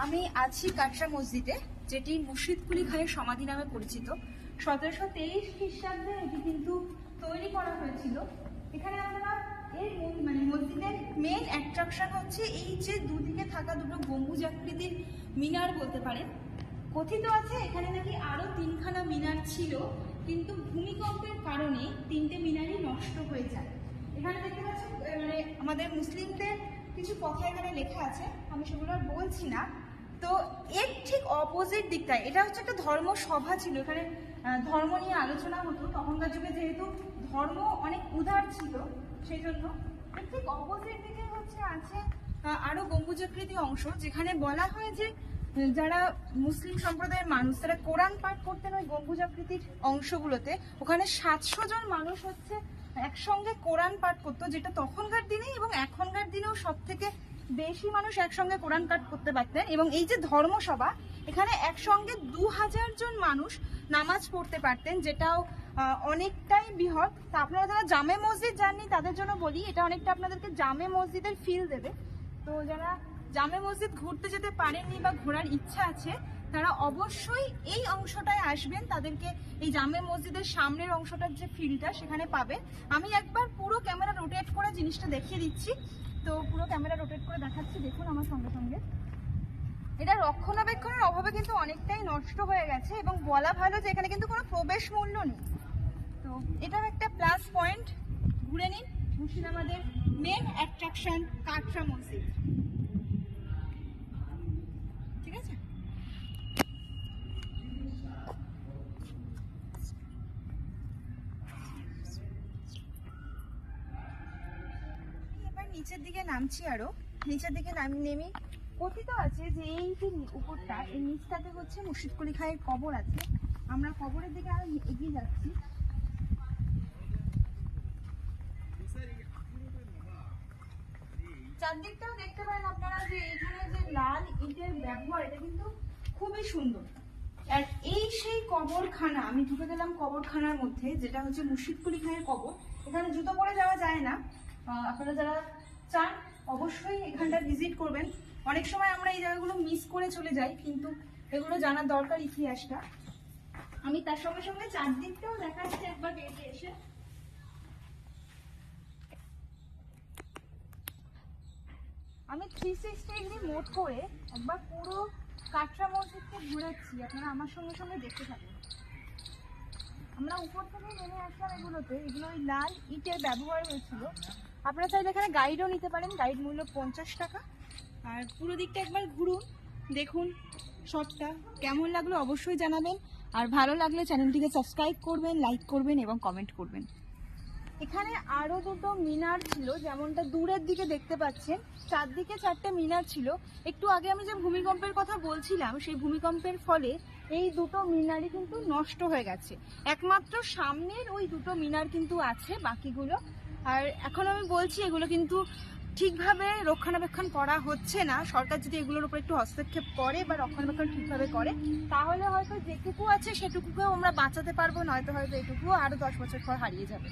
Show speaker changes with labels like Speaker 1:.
Speaker 1: আমি আছি কাটরা মসজিদে, যেটি মুর্শিদ কুলি খানের সমাধি নামে পরিচিত। 1723 খ্রিস্টাব্দে এটি কিন্তু তৈরি করা হয়েছিল। এখানে আমরা মসজিদের মেন অ্যাট্রাকশন হচ্ছে এই যে দুদিকে থাকা দুটো গম্বুজ আকৃতির মিনার বলতে পারেন। কথিত আছে এখানে নাকি আরো 3খানা মিনার ছিল, কিন্তু ভূমিকম্পের কারণে 3টে মিনারই নষ্ট হয়ে যায়। এখানে দেখতে পাচ্ছি আমাদের মুসলিমদের কিছু কথা এখানে লেখা আছে, আমি সেগুলো আর বলছি না। তো এর ঠিক অপোজিট দিকটায় এটা হচ্ছে একটা ধর্মসভা ছিল, এখানে ধর্ম নিয়ে আলোচনা হতো। তখনকার যুগে যেহেতু ধর্ম অনেক উদার ছিল, সেই জন্য এর ঠিক অপোজিট দিকে হচ্ছে আছে আরো গম্বুজাকৃতি অংশ, যেখানে বলা হয় যে যারা মুসলিম সম্প্রদায়ের মানুষ তারা কোরআন পাঠ করতেন ওই গম্বুজাকৃতির অংশগুলোতে। ওখানে 700 জন মানুষ হচ্ছে একসঙ্গে কোরআন পাঠ করতো, যেটা তখনকার দিনে এবং এখনকার দিনেও সব থেকে বেশি মানুষ একসঙ্গে কোরআন পাঠ করতে পারতেন। এবং এই যে ধর্মসভা, এখানে একসঙ্গে 2000 জন মানুষ নামাজ পড়তে পারতেন, যেটাও অনেকটাই বৃহৎ। তা আপনারা যারা জামে মসজিদ যাননি তাদের জন্য বলি, এটা অনেকটা আপনাদেরকে জামে মসজিদের ফিল দেবে। তো যারা জামে মসজিদ ঘুরতে যেতে পারেননি বা ঘোরার ইচ্ছা আছে তারা অবশ্যই এই অংশটায় আসবেন, তাদেরকে এই জামে মসজিদের সামনের অংশটার যে ফিলটা সেখানে পাবেন। আমি একবার পুরো ক্যামেরা রোটেট করে জিনিসটা দেখিয়ে দিচ্ছি। তো পুরো ক্যামেরা রোটেট করে দেখাচ্ছি, দেখুন আমার সঙ্গে সঙ্গে। এটা রক্ষণাবেক্ষণের অভাবে কিন্তু অনেকটাই নষ্ট হয়ে গেছে, এবং বলা ভালো যে এখানে কিন্তু কোনো প্রবেশ মূল্য নেই। তো এটাও একটা প্লাস পয়েন্ট। ঘুরে নিন মুর্শিদাবাদের মেন অ্যাট্রাকশন কাটরা মসজিদ। ঠিক আছে, এবার নিচের দিকে নামছি, আরো নিচের দিকে নেমে কথিত আছে যে এই যে উপরটা, এই নিচটাতে হচ্ছে মুর্শিদ কুলি খানের কবর আছে। আমরা কবরের দিকে আরো এগিয়ে যাচ্ছি। চারদিকটাও দেখতে পারেন আপনারা যে এখানে যে লাল ইটের ব্যবহার, এটা কিন্তু খুবই সুন্দর। আর এই সেই কবরখানা, আমি ঢুকে গেলাম কবরখানার মধ্যে, যেটা হচ্ছে মুর্শিদ কুলি খানের কবর। এখানে জুতো পরে যাওয়া যায় না, আপনারা যারা চান অবশ্যই এখানটা ভিজিট করবেন। অনেক সময় আমরা এই জায়গাগুলো মিস করে চলে যাই, কিন্তু এগুলো জানার দরকার ইতিহাসটা। আমি তার সঙ্গে সঙ্গে চারদিকটাও দেখাচ্ছি একবার বেরিয়ে এসে। আমি 360 ডিগ্রি মোড করে একবার পুরো কাটরা মসজিদকে ঘুরেছি, আপনারা আমার সঙ্গে সঙ্গে দেখতে থাকুন। আমরা উপর থেকে নেমে আসলাম এগুলোতে, এগুলো ওই লাল ইটের ব্যবহার হয়েছিল। আপনারা চাইলে এখানে গাইডও নিতে পারেন, গাইড মূল্য 50 টাকা। আর পুরো দিকটা একবার ঘুরুন, দেখুন সবটা। কেমন লাগলো অবশ্যই জানাবেন, আর ভালো লাগলে চ্যানেলটিকে সাবস্ক্রাইব করবেন, লাইক করবেন এবং কমেন্ট করবেন। এখানে আরো দুটো মিনার ছিল, যেমনটা দূরের দিকে দেখতে পাচ্ছেন। চারদিকে 4টে মিনার ছিল। একটু আগে আমি যে ভূমিকম্পের কথা বলছিলাম, সেই ভূমিকম্পের ফলে এই দুটো মিনারই কিন্তু নষ্ট হয়ে গেছে। একমাত্র সামনের ওই দুটো মিনার কিন্তু আছে, বাকিগুলো আর এখন আমি বলছি এগুলো কিন্তু ঠিকভাবে রক্ষণাবেক্ষণ করা হচ্ছে না। সরকার যদি এগুলোর উপর একটু হস্তক্ষেপ করে বা রক্ষণাবেক্ষণ ঠিকভাবে করে, তাহলে হয়তো যেটুকু আছে সেটুকুকেও আমরা বাঁচাতে পারবো, নয়তো হয়তো এটুকুও আরো 10 বছর পর হারিয়ে যাবে।